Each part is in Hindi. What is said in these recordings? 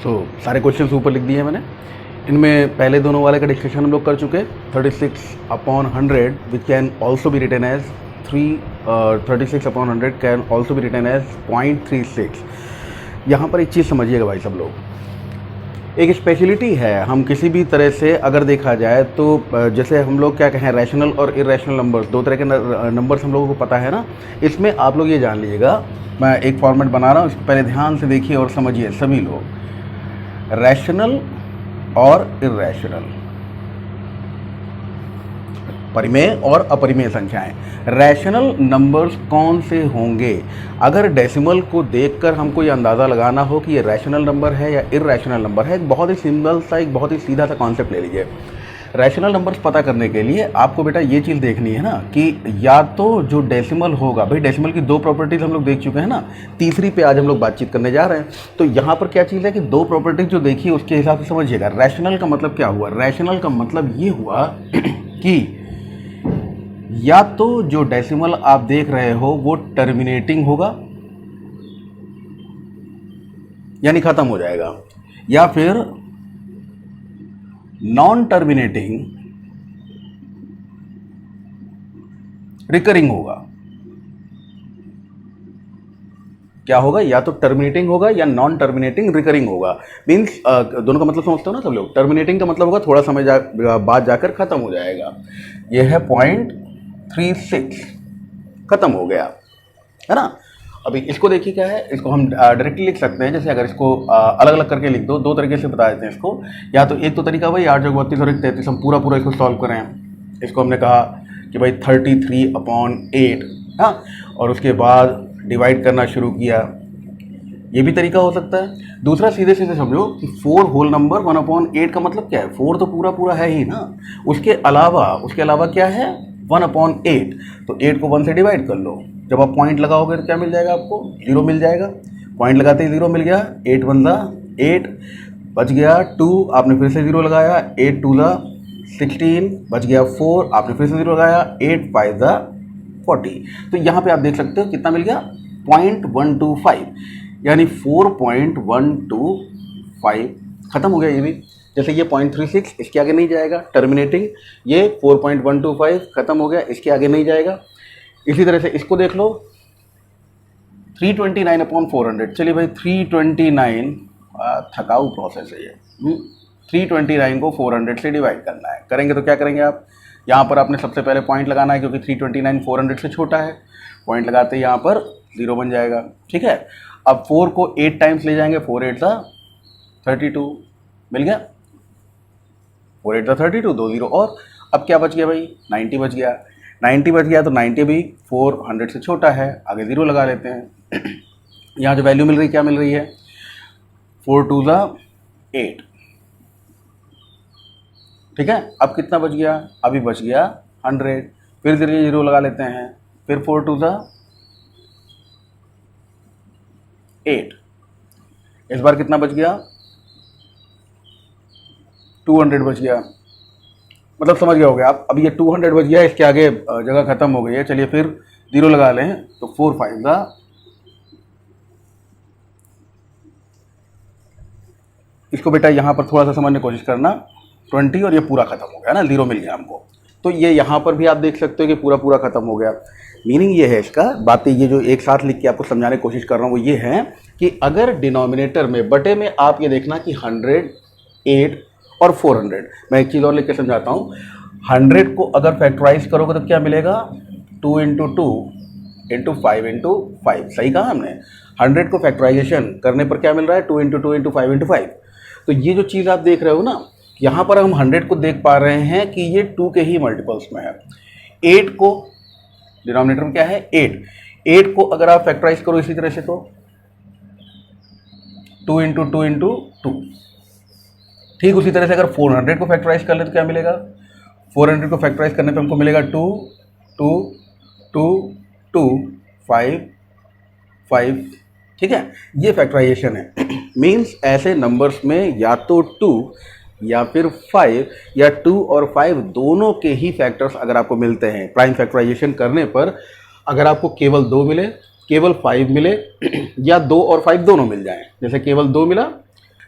सारे क्वेश्चन ऊपर लिख दिए मैंने। इनमें पहले दोनों वाले का डिस्कशन हम लोग कर चुके। 36/100 which can also be written as 36/100 can also be written as 0.36। यहाँ पर एक चीज़ समझिएगा भाई सब लोग, एक स्पेशलिटी है। हम किसी भी तरह से अगर देखा जाए तो जैसे हम लोग क्या कहें, रैशनल और इरेशनल नंबर्स, दो तरह के नंबर्स हम लोगों को पता है ना। इसमें आप लोग ये जान लीजिएगा, मैं एक फॉर्मेट बना रहा हूँ, इसको पहले ध्यान से देखिए और समझिए सभी लोग। रैशनल और इरेशनल, परिमेय और अपरिमेय संख्याएं। रैशनल नंबर्स कौन से होंगे? अगर डेसिमल को देखकर हमको ये अंदाज़ा लगाना हो कि ये रैशनल नंबर है या इरेशनल नंबर है, एक बहुत ही सिंपल सा, एक बहुत ही सीधा सा कॉन्सेप्ट ले लीजिए। रैशनल नंबर्स पता करने के लिए आपको बेटा ये चीज़ देखनी है ना कि या तो जो डेसिमल होगा, भाई डेसिमल की दो प्रॉपर्टीज़ हम लोग देख चुके हैं ना, तीसरी पे आज हम लोग बातचीत करने जा रहे हैं। तो यहाँ पर क्या चीज़ है कि दो प्रॉपर्टीज जो देखी उसके हिसाब से समझिएगा। रैशनल का मतलब क्या हुआ? रैशनल का मतलब ये हुआ कि या तो जो डेसिमल आप देख रहे हो वो टर्मिनेटिंग होगा, यानी खत्म हो जाएगा, या फिर नॉन टर्मिनेटिंग रिकरिंग होगा। क्या होगा? या तो टर्मिनेटिंग होगा या नॉन टर्मिनेटिंग रिकरिंग होगा। मीन्स दोनों का मतलब समझते हो ना सब लोग। टर्मिनेटिंग का मतलब होगा थोड़ा समय बाद जाकर खत्म हो जाएगा। यह है 0.36, खत्म हो गया, है ना। अभी इसको देखिए क्या है, इसको हम डायरेक्टली लिख सकते हैं। जैसे अगर इसको अलग अलग करके लिख दो तरीके से बता देते हैं इसको। या तो एक तो तरीका भाई 8 जगह 32 और 1 33, हम पूरा इसको सॉल्व करें। इसको हमने कहा कि भाई 33/8, हाँ, और उसके बाद डिवाइड करना शुरू किया। ये भी तरीका हो सकता है। दूसरा सीधे समझो कि 4 होल नंबर 1/8 का मतलब क्या है? 4 तो पूरा है ही ना। उसके अलावा क्या है? 1/8। तो 8 को 1 से डिवाइड कर लो। जब आप पॉइंट लगाओगे तो क्या मिल जाएगा आपको? 0 मिल जाएगा। पॉइंट लगाते ही 0 मिल गया। 8 1 8 बच गया 2, आपने फिर से 0 लगाया। 8 2 16 बच गया 4, आपने फिर से 0 लगाया। 8 5 40। तो यहाँ पे आप देख सकते हो कितना मिल गया? 0.125, यानी 4.125 खत्म हो गया। ये भी जैसे ये 0.36, इसके आगे नहीं जाएगा, टर्मिनेटिंग। ये 4.125 खत्म हो गया, इसके आगे नहीं जाएगा। इसी तरह से इसको देख लो, 329/400। चलिए भाई 329, थकाऊ प्रोसेस है ये। 329 को 400 से डिवाइड करना है। करेंगे तो क्या करेंगे आप? यहाँ पर आपने सबसे पहले पॉइंट लगाना है, क्योंकि 329 400 से छोटा है। पॉइंट लगाते ही यहाँ पर 0 बन जाएगा, ठीक है। अब 4 को 8 टाइम्स ले जाएंगे। 4 8 32 मिल गया। 4 8 32, 2 0 और। अब क्या बच गया भाई? 90 बच गया। 90 बच गया तो 90 भी 400 से छोटा है, आगे 0 लगा लेते हैं। यहाँ जो वैल्यू मिल रही, क्या मिल रही है? 4 2 8, ठीक है। अब कितना बच गया? अभी बच गया 100। फिर 0 लगा लेते हैं। फिर 4 2 8। इस बार कितना बच गया? 200 बच गया। मतलब समझ गया हो गया आप। अब ये 200 बच गया, इसके आगे जगह खत्म हो गई है। चलिए फिर 0 लगा लें तो 4 5 इसको बेटा यहाँ पर थोड़ा सा समझने की कोशिश करना। 20 और ये पूरा खत्म हो गया ना, 0 मिल गया हमको। तो ये यहाँ पर भी आप देख सकते हो कि पूरा खत्म हो गया। मीनिंग ये है इसका, बातें ये जो एक साथ लिख के आपको समझाने की कोशिश कर रहा हूँ वो ये है कि अगर डिनोमिनेटर में, बटे में आप ये देखना कि 100, 8 और 400। मैं एक चीज़ और लिख के समझाता हूँ। 100 को अगर फैक्टराइज करोगे तो क्या मिलेगा? 2 × 2 × 5 × 5। सही कहा हमने। 100 को फैक्टराइजेशन करने पर क्या मिल रहा है? 2 × 2 × 5 × 5। तो ये जो चीज़ आप देख रहे हो ना, यहाँ पर हम 100 को देख पा रहे हैं कि ये 2 के ही मल्टीपल्स में है। 8 को डिनोमिनेटर में क्या है? 8 को अगर आप फैक्टराइज करो इसी तरह से तो 2 × 2 × 2। ठीक उसी तरह से अगर 400 को फैक्टराइज कर ले तो क्या मिलेगा? 400 को फैक्टराइज करने पे हमको मिलेगा 2 2 2 2 5 5, ठीक है। ये फैक्टराइजेशन है। मीन्स ऐसे नंबर्स में या तो 2 या फिर 5 या 2 और 5 दोनों के ही फैक्टर्स अगर आपको मिलते हैं प्राइम फैक्टराइजेशन करने पर, अगर आपको केवल 2 मिले, केवल 5 मिले या 2 और 5 दोनों मिल जाएं, जैसे केवल 2 मिला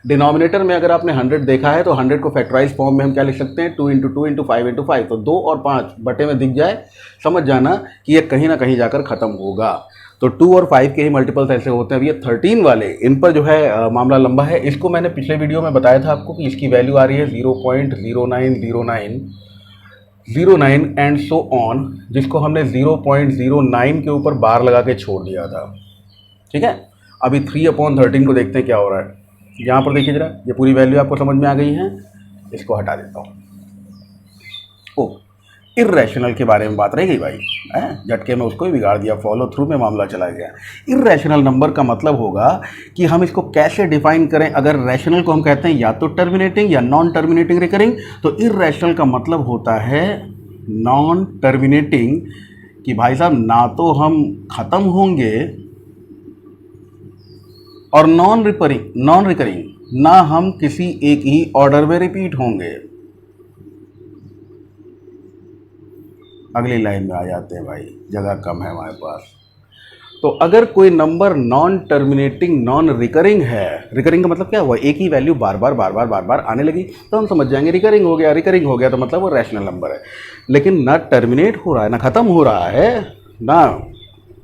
डिनोमिनेटर में अगर आपने 100 देखा है तो 100 को फैक्टराइज फॉर्म में हम क्या लिख सकते हैं, 2 इंटू 2 इंटू 5 इंटू 5, तो 2 और 5 बटे में दिख जाए, समझ जाना कि ये कहीं ना कहीं जाकर ख़त्म होगा। तो 2 और 5 के ही मल्टीपल्स ऐसे होते हैं। अब ये 13 वाले, इन पर जो है मामला लंबा है। इसको मैंने पिछले वीडियो में बताया था आपको कि इसकी वैल्यू आ रही है 0.0909 एंड सो ऑन, जिसको हमने 0.09 के ऊपर बार लगा के छोड़ दिया था। ठीक है, अभी 3/13 को देखते हैं क्या हो रहा है। यहाँ पर देखिए जरा, ये पूरी वैल्यू आपको समझ में आ गई है, इसको हटा देता हूँ। ओ, इर्रेशनल के बारे में बात रह गई भाई, है झटके में उसको ही बिगाड़ दिया, फॉलो थ्रू में मामला चला गया। इर्रेशनल नंबर का मतलब होगा कि हम इसको कैसे डिफाइन करें। अगर रैशनल को हम कहते हैं या तो टर्मिनेटिंग या नॉन टर्मिनेटिंग रिकरिंग, तो इर्रेशनल का मतलब होता है नॉन टर्मिनेटिंग, कि भाई साहब ना तो हम ख़त्म होंगे और नॉन रिकरिंग ना हम किसी एक ही ऑर्डर में रिपीट होंगे। अगली लाइन में आ जाते हैं भाई, जगह कम है हमारे पास। तो अगर कोई number non terminating non recurring है, रिकरिंग का मतलब क्या हुआ, एक ही वैल्यू बार बार आने लगी, तो हम समझ जाएंगे रिकरिंग हो गया। रिकरिंग हो गया तो मतलब वो रैशनल नंबर है। लेकिन ना टर्मिनेट हो रहा है, ना ख़त्म हो रहा है, ना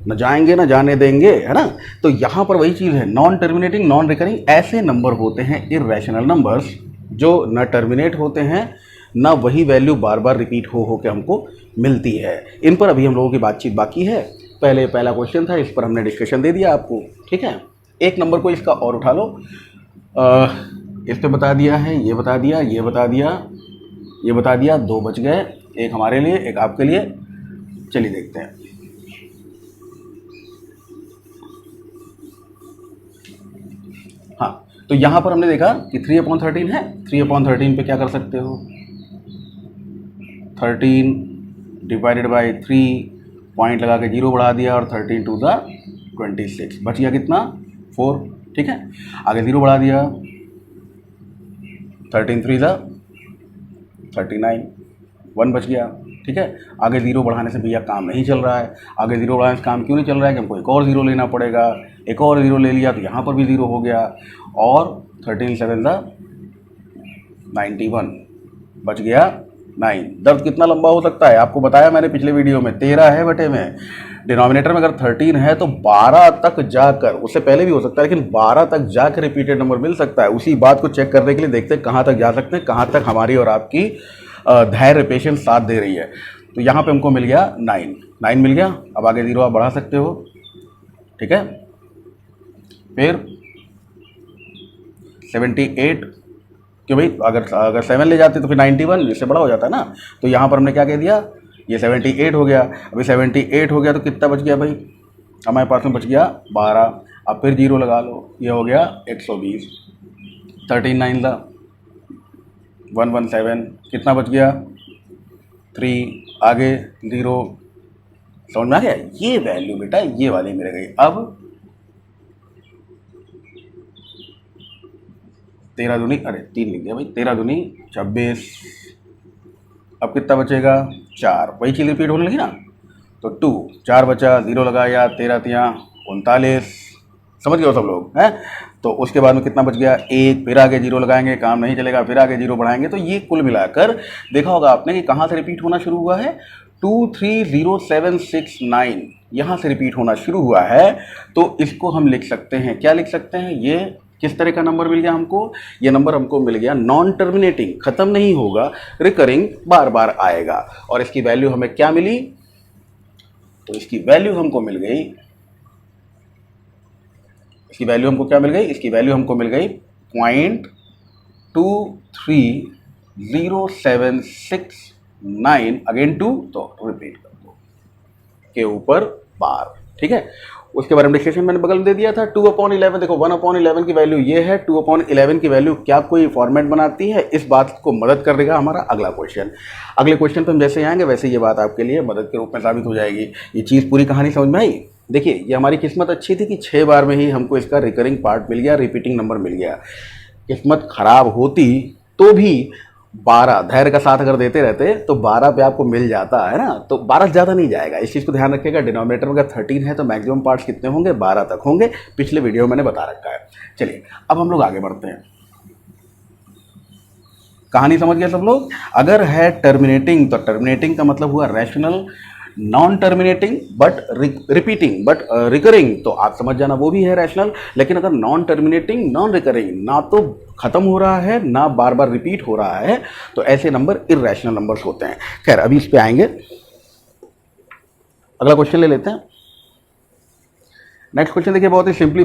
जाएंगे ना जाने देंगे, है ना। तो यहाँ पर वही चीज़ है, नॉन टर्मिनेटिंग नॉन रिकरिंग ऐसे नंबर होते हैं इर्रेशनल नंबर्स, जो न टर्मिनेट होते हैं ना वही वैल्यू बार बार रिपीट हो के हमको मिलती है। इन पर अभी हम लोगों की बातचीत बाकी है। पहला क्वेश्चन था, इस पर हमने डिस्कशन दे दिया आपको। ठीक है, एक नंबर को इसका और उठा लो, इस पर बता दिया है, ये बता दिया, ये बता दिया, ये बता दिया, 2 बच गए, एक हमारे लिए एक आपके लिए। चलिए देखते हैं। हाँ, तो यहाँ पर हमने देखा कि 3/13 है। 3/13 पे क्या कर सकते हो, 13 डिवाइडेड बाई 3, पॉइंट लगा के 0 बढ़ा दिया, और 13 2 ज़ा 26, बच गया कितना, 4। ठीक है, आगे 0 बढ़ा दिया, 13 3 ज़ा 39, 1 बच गया। ठीक है, आगे 0 बढ़ाने से भैया काम नहीं चल रहा है। आगे 0 बढ़ाने से काम क्यों नहीं चल रहा है कि हमको एक और 0 लेना पड़ेगा। एक और 0 ले लिया तो यहाँ पर भी 0 हो गया, और 13 7 ज़ा 91, बच गया 9। दर्द कितना लंबा हो सकता है आपको बताया मैंने पिछले वीडियो में, 13 है बटे में, डिनोमिनेटर में अगर 13 है तो 12 तक जाकर, उससे पहले भी हो सकता है लेकिन 12 तक जाकर रिपीटेड नंबर मिल सकता है। उसी बात को चेक करने के लिए देखते हैं कहाँ तक जा सकते हैं, कहाँ तक हमारी और आपकी धैर्य पेशेंस साथ दे रही है। तो यहाँ पे हमको मिल गया 9 मिल गया। अब आगे 0 आप बढ़ा सकते हो। ठीक है, फिर 78, क्यों भाई, अगर 7 ले जाते तो फिर 91, इससे बड़ा हो जाता है ना। तो यहाँ पर हमने क्या कह दिया, ये 78 हो गया। अभी 78 हो गया तो कितना बच गया भाई, हमारे पास में बच गया 12। अब फिर 0 लगा लो, ये हो गया 120। 13 9 ज़ा 117, कितना बच गया 3, आगे 0। समझ में आ गया, ये वैल्यू बेटा ये वाली मिल गई। अब 13 दूनी, अरे 3 लिख दिया भाई, 13 दूनी 26। अब कितना बचेगा 4, वही चीज़ रिपीट होने लगी ना। तो 2, 4 बचा, 0 लगाया, 13 3 39, समझ गए सब लोग हैं। तो उसके बाद में कितना बच गया 1, फिर आगे 0 लगाएंगे, काम नहीं चलेगा, फिर आगे 0 बढ़ाएंगे। तो ये कुल मिलाकर देखा होगा आपने कि कहाँ से रिपीट होना शुरू हुआ है, 2 3 0 7 6 9, यहाँ से रिपीट होना शुरू हुआ है। तो इसको हम लिख सकते हैं, क्या लिख सकते हैं, ये किस तरह का नंबर मिल गया हमको, ये नंबर हमको मिल गया नॉन टर्मिनेटिंग, ख़त्म नहीं होगा, रिकरिंग, बार बार आएगा। और इसकी वैल्यू हमें क्या मिली, तो इसकी वैल्यू हमको मिल गई, इसकी वैल्यू हमको क्या मिल गई, इसकी वैल्यू हमको मिल गई 0.23076 अगेन 2, तो रिपीट कर दो के ऊपर बार। ठीक है, उसके बारे में डिस्कशन मैंने बगल में दे दिया था। 2/11, देखो 1/11 की वैल्यू ये है, 2/11 की वैल्यू क्या कोई फॉर्मेट बनाती है, इस बात को मदद कर देगा हमारा अगला क्वेश्चन। अगले क्वेश्चन पे हम जैसे आएंगे वैसे ये बात आपके लिए मदद के रूप में साबित हो जाएगी। ये चीज़ पूरी कहानी समझ में आई। देखिए, ये हमारी किस्मत अच्छी थी कि 6 बार में ही हमको इसका रिकरिंग पार्ट मिल गया, रिपीटिंग नंबर मिल गया। किस्मत खराब होती तो भी 12 धैर्य का साथ अगर देते रहते तो 12 पे आपको मिल जाता है ना। तो 12 ज़्यादा नहीं जाएगा, इस चीज़ को ध्यान रखिएगा। डिनोमिनेटर में अगर 13 है तो मैक्सिमम पार्ट्स कितने होंगे, 12 तक होंगे। पिछले वीडियो में मैंने बता रखा है। चलिए अब हम लोग आगे बढ़ते हैं। कहानी समझ गए सब लोग? अगर है टर्मिनेटिंग तो टर्मिनेटिंग का मतलब हुआ rational, non terminating but repeating but recurring तो आप समझ जाना वो भी है रैशनल। लेकिन अगर नॉन टर्मिनेटिंग नॉन रिकरिंग, ना तो खत्म हो रहा है ना बार बार रिपीट हो रहा है, तो ऐसे नंबर इर्रेशनल नंबर्स होते हैं। खैर अभी इस पे आएंगे, अगला क्वेश्चन ले लेते हैं। नेक्स्ट क्वेश्चन देखिए, बहुत ही सिंपल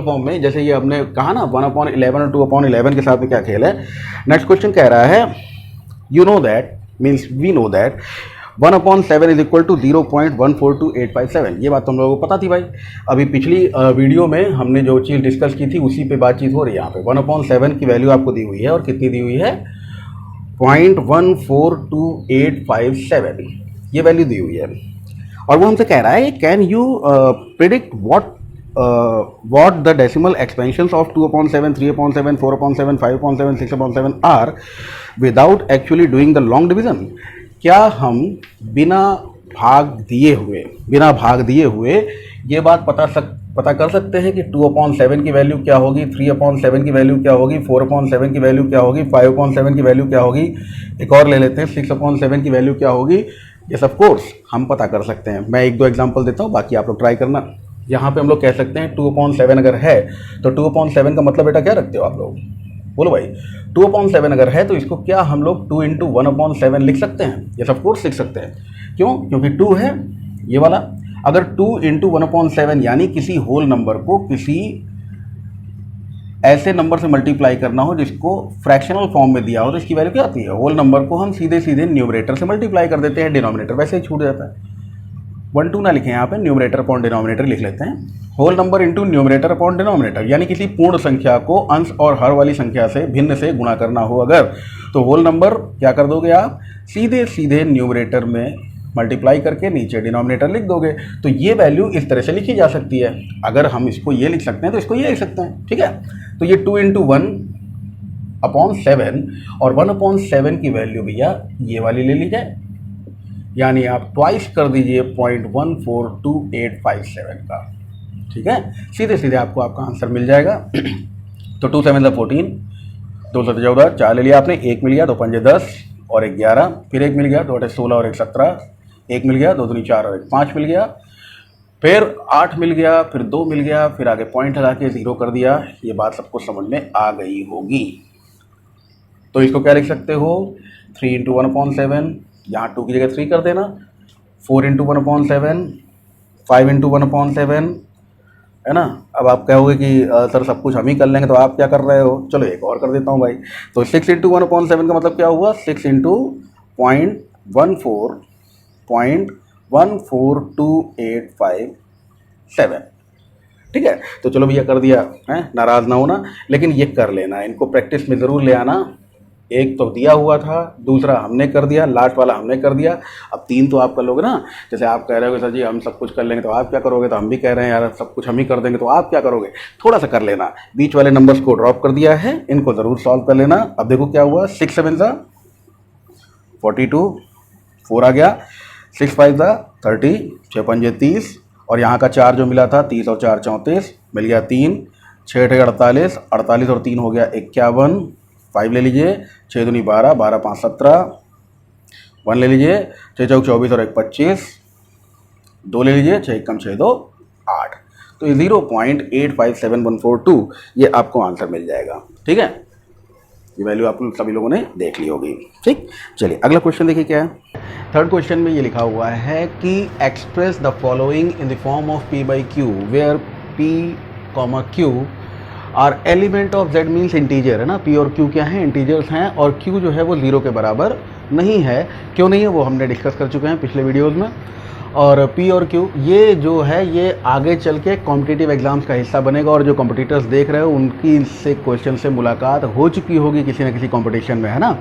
फॉर्म में, जैसे ये हमने कहा ना 1/11 और 2/11 के साथ में क्या खेल है। नेक्स्ट क्वेश्चन कह रहा है you know that, means we know that 1/7 is equal to 0.142857। ये बात तो हम लोगों को पता थी भाई। अभी पिछली वीडियो में हमने जो चीज़ डिस्कस की थी उसी पे बातचीत हो रही है यहाँ पे। 1/7 की वैल्यू आपको दी हुई है और कितनी दी हुई है, 0.142857 ये वैल्यू दी हुई है। और वो हमसे कह रहा है can you predict what the decimal expansions of 2/7, 3/7, 4/7, 5/7, 6/7 are without actually doing the long division। क्या हम बिना भाग दिए हुए ये बात पता कर सकते हैं कि 2/7 की वैल्यू क्या होगी, 3/7 की वैल्यू क्या होगी, 4/7 की वैल्यू क्या होगी, 5/7 की वैल्यू क्या होगी, एक और ले लेते हैं 6/7 की वैल्यू क्या होगी। यस ऑफ कोर्स हम पता कर सकते हैं। मैं 1-2 एग्जांपल देता हूँ, बाकी आप लोग ट्राई करना। यहाँ पे हम लोग कह सकते हैं 2/7 अगर है तो 2/7 का मतलब बेटा क्या रखते हो आप लोग, बोलो भाई। 2/7 अगर है तो इसको क्या हम लोग 2 × 1/7 लिख सकते हैं? यस ऑफ कोर्स लिख सकते हैं। क्यों? क्योंकि 2 है ये वाला। अगर 2 × 1/7 यानी किसी होल नंबर को किसी ऐसे नंबर से मल्टीप्लाई करना हो जिसको फ्रैक्शनल फॉर्म में दिया हो, तो इसकी वैल्यू क्या आती है? होल नंबर को हम सीधे न्यूमरेटर से मल्टीप्लाई कर देते हैं, डिनोमिनेटर वैसे ही छूट जाता है। 1-2 ना लिखें यहाँ पे, न्यूमरेटर अपॉन डिनोमिनेटर लिख लेते हैं। Whole number into numerator upon denominator, यानी किसी पूर्ण संख्या को अंश और हर वाली संख्या से भिन्न से गुणा करना हो अगर, तो होल नंबर क्या कर दोगे आप, सीधे न्यूमरेटर में मल्टीप्लाई करके नीचे डिनोमिनेटर लिख दोगे। तो ये वैल्यू इस तरह से लिखी जा सकती है। अगर हम इसको ये लिख सकते हैं तो इसको ये लिख सकते हैं, ठीक है। तो ये 2 × 1/7 और 1/7 की वैल्यू भैया ये वाली ले ली जाए, यानी आप ट्वाइस कर दीजिए 0.142857 का, ठीक है। सीधे आपको आपका आंसर मिल जाएगा। तो 2 × 7 = 14, 2 × 7 = 14, 4 ले लिया आपने, 1 मिल गया, 2 × 5 = 10 और 1 11, फिर 1 मिल गया, 2 × 8 = 16 और 1 17, 1 मिल गया, 2 × 3 = 4 और 1 5 मिल गया, फिर 8 मिल गया, फिर 2 मिल गया, फिर आगे पॉइंट हटा के 0 कर दिया। ये बात सबको समझ में आ गई होगी। तो इसको क्या लिख सकते हो, 3 × 1/7, यहाँ 2 की जगह 3 कर देना, 4 × 1/7, 5 × 1/7, है ना। अब आप कहोगे कि सर सब कुछ हम ही कर लेंगे, तो आप क्या कर रहे हो, चलो एक और कर देता हूँ भाई। तो 6 × 1/7 का मतलब क्या हुआ, 6 × 0.142857, ठीक है। तो चलो भैया कर दिया है, नाराज़ ना होना, लेकिन ये कर लेना, इनको प्रैक्टिस में ज़रूर ले आना। एक तो दिया हुआ था, दूसरा हमने कर दिया, लास्ट वाला हमने कर दिया, अब 3 तो आप कर लोगे ना। जैसे आप कह रहे हो सर जी हम सब कुछ कर लेंगे, तो आप क्या करोगे, तो हम भी कह रहे हैं यार सब कुछ हम ही कर देंगे, तो आप क्या करोगे, थोड़ा सा कर लेना। बीच वाले नंबर्स को ड्रॉप कर दिया है, इनको ज़रूर सॉल्व कर लेना। अब देखो क्या हुआ, 6 × 7 = 42, 4 आ गया, 6 × 5 = 30, 6 × 5 = 30, और यहाँ का 4 जो मिला था 30 और 4 = 34, मिल गया 3, 6 × 8 = 48, 48 और 3 हो गया 51, 5 ले लीजिए, 6 दूनी 12, 12 × 5 = 17, 1 ले लीजिए, 6 × 4 = 24 और 1 = 25, 2 ले लीजिए, 6 × 1 = 6, 2 = 8। तो ये 0.857142 ये आपको आंसर मिल जाएगा, ठीक है। ये वैल्यू आप सभी लोगों ने देख ली होगी, ठीक। चलिए अगला क्वेश्चन देखिए क्या है। थर्ड क्वेश्चन में ये लिखा हुआ है कि express the following in the form of P/Q where P, Q are element of Z means integer, है ना। P और Q क्या हैं, इंटीजर्स हैं, और Q जो है वो 0 के बराबर नहीं है। क्यों नहीं है वो हमने डिस्कस कर चुके हैं पिछले वीडियोज़ में। और P और Q ये जो है ये आगे चल के कॉम्पिटिटिव एग्जाम्स का हिस्सा बनेगा, और जो कॉम्पिटिटर्स देख रहे हो उनकी इससे क्वेश्चन से मुलाकात हो चुकी होगी किसी न किसी कॉम्पिटिशन में, है ना।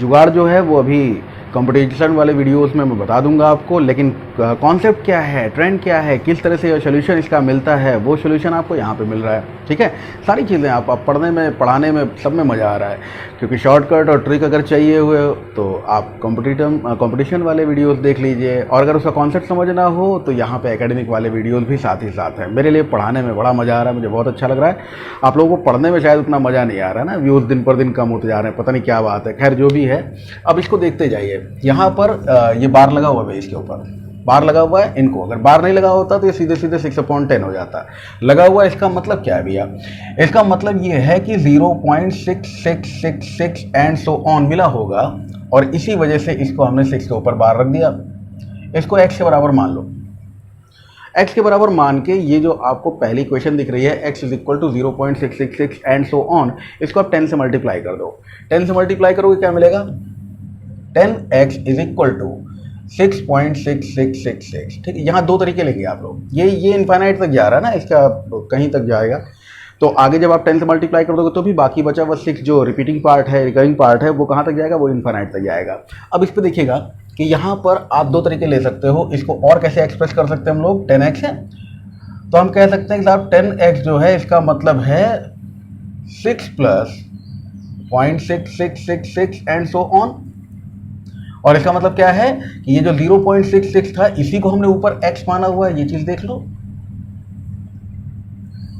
जुगाड़ जो है वो अभी कंपटीशन वाले वीडियोस में मैं बता दूंगा आपको, लेकिन कॉन्सेप्ट क्या है, ट्रेंड क्या है, किस तरह से सोल्यूशन इसका मिलता है, वो सोल्यूशन आपको यहाँ पे मिल रहा है। ठीक है, सारी चीज़ें आप पढ़ने में, पढ़ाने में, सब में मज़ा आ रहा है। क्योंकि शॉर्टकट और ट्रिक अगर चाहिए हुए तो आप कंपटीशन वाले वीडियोस देख लीजिए, और अगर उसका कॉन्सेप्ट समझना हो तो यहाँ पे एकेडमिक वाले वीडियोस भी साथ ही साथ हैं। मेरे लिए पढ़ाने में बड़ा मज़ा आ रहा है, मुझे बहुत अच्छा लग रहा है। आप लोगों को पढ़ने में शायद उतना मज़ा नहीं आ रहा है ना, व्यूज़ दिन पर दिन कम होते जा रहे हैं, पता नहीं क्या बात है। खैर जो भी है, अब इसको देखते जाइए। यहाँ पर ये बार लगा हुआ है, इसके ऊपर बार लगा हुआ है। इनको अगर बार नहीं लगा होता तो ये सीधे सीधे 6/10 हो जाता। लगा हुआ है, इसका मतलब क्या है भैया? इसका मतलब ये है कि 0.6666 एंड सो ऑन मिला होगा, और इसी वजह से इसको हमने 6 के ऊपर बार रख दिया। इसको x के बराबर मान लो। x के बराबर मान के ये जो आपको पहली क्वेश्चन दिख रही है, x is equal to 0.666 and so on, इसको आप 10 से मल्टीप्लाई कर दो। 10 से मल्टीप्लाई करोगे क्या मिलेगा? 10x is equal to 6.6666। ठीक है, यहाँ दो तरीके लेंगे आप लोग। ये इनफाइनाइट तक जा रहा है ना, इसका कहीं तक जाएगा। तो आगे जब आप 10 से मल्टीप्लाई कर दोगे तो भी बाकी बचा हुआ 6 जो रिपीटिंग पार्ट है, रिकरिंग पार्ट है, वो कहाँ तक जाएगा? वो इनफाइनाइट तक जाएगा। अब इस पर देखिएगा कि यहाँ पर आप दो तरीके ले सकते हो। इसको और कैसे एक्सप्रेस कर सकते हैं हम लोग? 10x है तो हम कह सकते हैं कि साहब 10x जो है इसका मतलब है 6 प्लस 0.6666 एंड सो ऑन। और इसका मतलब क्या है कि ये जो 0.66 था इसी को हमने ऊपर x माना हुआ है। ये चीज देख लो,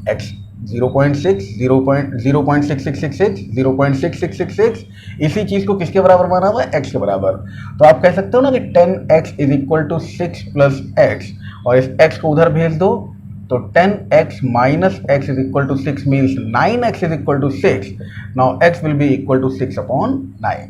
x 0.6, 0.6666, 0.6666, इसी चीज को किसके बराबर माना हुआ है? x के बराबर। तो आप कह सकते हो ना कि 10x is equal to 6 plus x, और इस x को उधर भेज दो तो 10x minus x is equal to 6 means 9x is equal to 6। Now x will be equal to 6/9।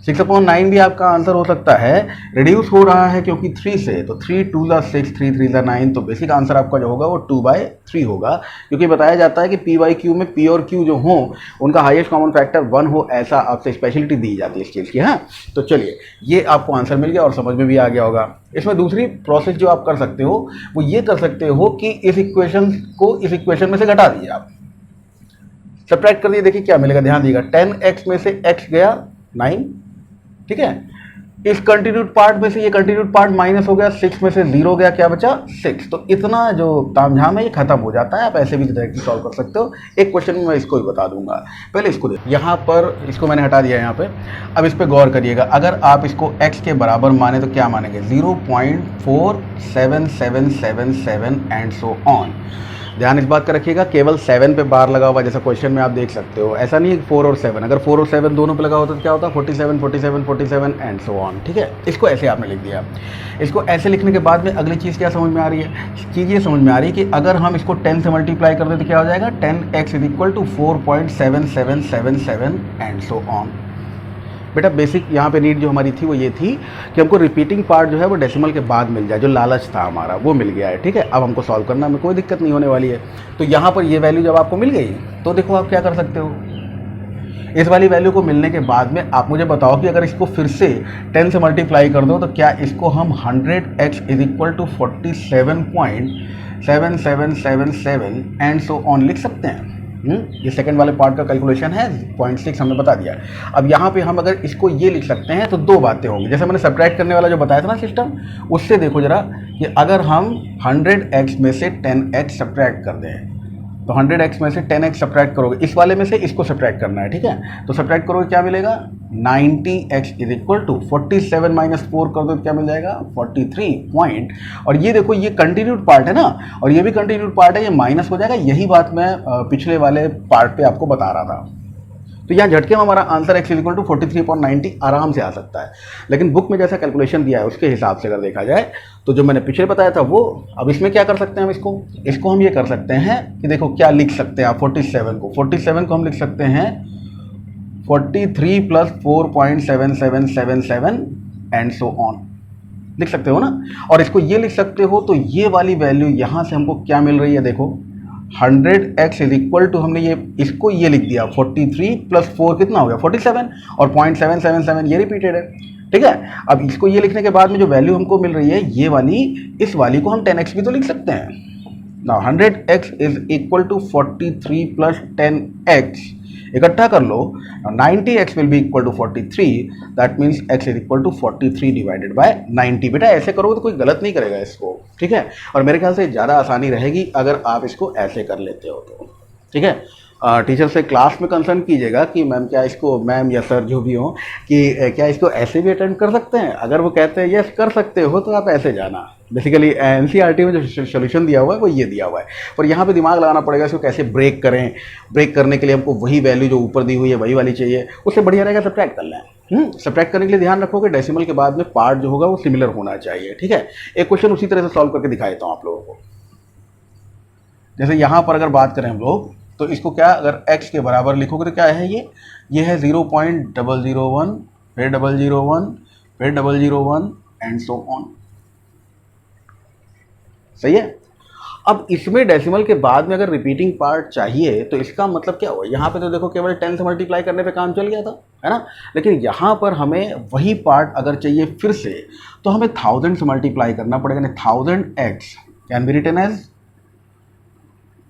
6/9 भी आपका आंसर हो सकता है। रिड्यूस हो रहा है क्योंकि 3 से, तो 3 2 ज़ा 6, 3 3 ज़ा 9, तो बेसिक आंसर आपका जो होगा वो 2/3 होगा। क्योंकि बताया जाता है कि p/q में p और q जो हों उनका हाईएस्ट कॉमन फैक्टर 1 हो, ऐसा आपसे स्पेशलिटी दी जाती है इस चीज़ की। हाँ, तो चलिए ये आपको आंसर मिल गया और समझ में भी आ गया होगा। इसमें दूसरी प्रोसेस जो आप कर सकते हो वो ये कर सकते हो कि इस इक्वेशन को इस इक्वेशन में से घटा दीजिए, आप सब्ट्रैक्ट कर दिए। देखिए क्या मिलेगा, ध्यान दीजिएगा। 10x में से x गया 9, ठीक है। इस कंटिन्यूड पार्ट में से ये कंटिन्यूड पार्ट माइनस हो गया, 6 में से 0 गया, क्या बचा? 6। तो इतना जो तामझाम है ये खत्म हो जाता है। आप ऐसे भी डायरेक्टली सॉल्व कर सकते हो। एक क्वेश्चन में मैं इसको ही बता दूंगा, पहले इसको देखो। यहाँ पर इसको मैंने हटा दिया यहाँ पे। अब इस पर गौर करिएगा, अगर आप इसको x के बराबर माने तो क्या मानेंगे? 0.4777 एंड सो ऑन। ध्यान इस बात का रखिएगा, केवल 7 पे बार लगा हुआ, जैसा क्वेश्चन में आप देख सकते हो। ऐसा नहीं है कि 4 और 7, अगर 4 और 7 दोनों पे लगा होता तो क्या होता? 47 47 47 एंड सो ऑन। ठीक है, इसको ऐसे आपने लिख दिया। इसको ऐसे लिखने के बाद में अगली चीज़ क्या समझ में आ रही है? चीज़ ये समझ में आ रही है कि अगर हम इसको 10 से मल्टीप्लाई कर दें तो क्या हो जाएगा? 10x is equal to 4.7777 and so on. बेटा बेसिक यहाँ पे नीड जो हमारी थी वो ये थी कि हमको रिपीटिंग पार्ट जो है वो डेसिमल के बाद मिल जाए, जो लालच था हमारा वो मिल गया है। ठीक है, अब हमको सॉल्व करना में कोई दिक्कत नहीं होने वाली है। तो यहाँ पर ये वैल्यू जब आपको मिल गई तो देखो आप क्या कर सकते हो। इस वाली वैल्यू को मिलने के बाद में आप मुझे बताओ कि अगर इसको फिर से 10 से मल्टीप्लाई कर दो तो क्या इसको हम 100x is equal to 47.7777 and so on लिख सकते हैं। ये सेकंड वाले पार्ट का कैलकुलेशन है, 0.6 हमने बता दिया। अब यहाँ पे हम अगर इसको ये लिख सकते हैं तो दो बातें होंगी। जैसे मैंने सब्ट्रैक्ट करने वाला जो बताया था ना सिस्टम, उससे देखो जरा कि अगर हम 100x में से 10x सब्ट्रैक्ट कर दें तो 100x में से 10x सब्ट्रैक्ट करोगे, इस वाले में से इसको सब्ट्रैक्ट करना है। ठीक है, तो सब्ट्रैक्ट करोगे क्या मिलेगा? 90x is equal to 47 minus 4 कर दो तो क्या मिल जाएगा? 43 पॉइंट। और ये देखो ये कंटिन्यूड पार्ट है ना, और ये भी कंटिन्यूड पार्ट है, ये माइनस हो जाएगा। यही बात मैं पिछले वाले पार्ट पे आपको बता रहा था। तो यहाँ झटके में हमारा answer x is equal to 43.90 आराम से आ सकता है। लेकिन बुक में जैसा कैलकुलेशन दिया है उसके हिसाब से अगर देखा जाए तो जो मैंने पिछले बताया था वो, अब इसमें क्या कर सकते हैं हम इसको हम ये कर सकते हैं कि देखो क्या लिख सकते हैं आप 47 को हम लिख सकते हैं 43 प्लस 4.7777 एंड सो ऑन लिख सकते हो ना। और इसको ये लिख सकते हो तो ये वाली वैल्यू यहाँ से हमको क्या मिल रही है? देखो 100x इज इक्वल टू, हमने ये इसको ये लिख दिया 43 प्लस 4 कितना हो गया? 47, और 0.777 ये रिपीटेड है। ठीक है, अब इसको ये लिखने के बाद में जो वैल्यू हमको मिल रही है ये वाली, इस वाली को हम 10x भी तो लिख सकते हैं ना। 100x is equal to 43 plus 10x इकट्ठा कर लो। 90x will be equal to 43, that means x is equal to 43 divided by 90। बेटा ऐसे करोगे तो कोई गलत नहीं करेगा इसको, ठीक है। और मेरे ख्याल से ज़्यादा आसानी रहेगी अगर आप इसको ऐसे कर लेते हो तो, ठीक है। टीचर से क्लास में कंसर्न कीजिएगा कि मैम क्या इसको, मैम या सर जो भी हो, कि क्या इसको ऐसे भी अटेंड कर सकते हैं। अगर वो कहते हैं यस कर सकते हो तो आप ऐसे जाना। बेसिकली एनसीईआरटी में जो सोल्यूशन दिया हुआ है वो ये दिया हुआ है, पर यहाँ पे दिमाग लगाना पड़ेगा इसको कैसे ब्रेक करें। ब्रेक करने के लिए हमको वही वैल्यू जो ऊपर दी हुई है वही वाली चाहिए, उससे बढ़िया रहेगा सब्ट्रैक्ट कर लें। सब्ट्रैक्ट करने के लिए ध्यान रखोगे डेसिमल के बाद में पार्ट जो होगा वो सिमिलर होना चाहिए, ठीक है। एक क्वेश्चन उसी तरह से सॉल्व करके दिखा देता हूँ आप लोगों को। जैसे यहाँ पर अगर बात करें हम लोग, तो इसको क्या अगर x के बराबर लिखोगे तो क्या है ये है 0.001, फिर 001, फिर 001 एंड सो ऑन। सही है। अब इसमें डेसिमल के बाद में अगर रिपीटिंग पार्ट चाहिए तो इसका मतलब क्या हुआ, यहाँ पे तो देखो केवल 10 से मल्टीप्लाई करने पे काम चल गया था, है ना। लेकिन यहाँ पर हमें वही पार्ट अगर चाहिए फिर से तो हमें 1000 से मल्टीप्लाई करना पड़ेगा। 1000x can be written as,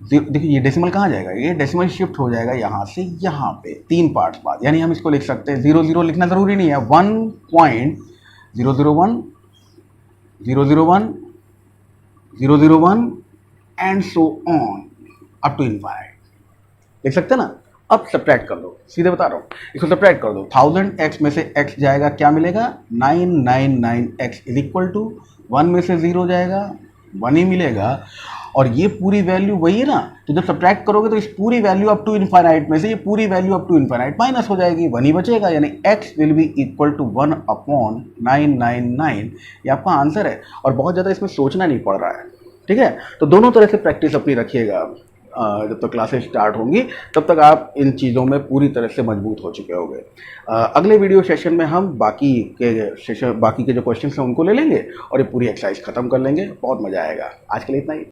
देखिए ये डेसिमल कहाँ जाएगा, ये डेसिमल शिफ्ट हो जाएगा यहाँ से यहाँ पे 3 पार्ट्स बाद, यानी हम इसको लिख सकते हैं 00 लिखना ज़रूरी नहीं है, 1.001, 001, 001 and so on up to infinite, लिख सकते हैं ना। अब सब्ट्रैक्ट कर दो, सीधे बता रहा हूँ, इसको सब्ट्रैक्ट कर दो। 1000x में से x जाएगा, क्या मिलेगा 999x इज इक्वल टू 1 में से 0 जाएगा 1 ही मिलेगा, और ये पूरी वैल्यू वही है ना। तो जब सब्ट्रैक्ट करोगे तो इस पूरी वैल्यू अप टू इनफाइनाइट में से ये पूरी value up to infinite minus हो जाएगी, 1 ही बचेगा, यानी x will be equal to 1/999। ये आपका आंसर है, और बहुत ज़्यादा इसमें सोचना नहीं पड़ रहा है, ठीक है। तो दोनों तरह से प्रैक्टिस अपनी रखिएगा। जब तक क्लासेस स्टार्ट होंगी तब तक आप इन चीज़ों में पूरी तरह से मजबूत हो चुके होंगे। अगले वीडियो सेशन में हम बाकी के जो क्वेश्चन हैं उनको ले लेंगे और ये पूरी एक्सरसाइज खत्म कर लेंगे। बहुत मज़ा आएगा। आज के लिए इतना ही।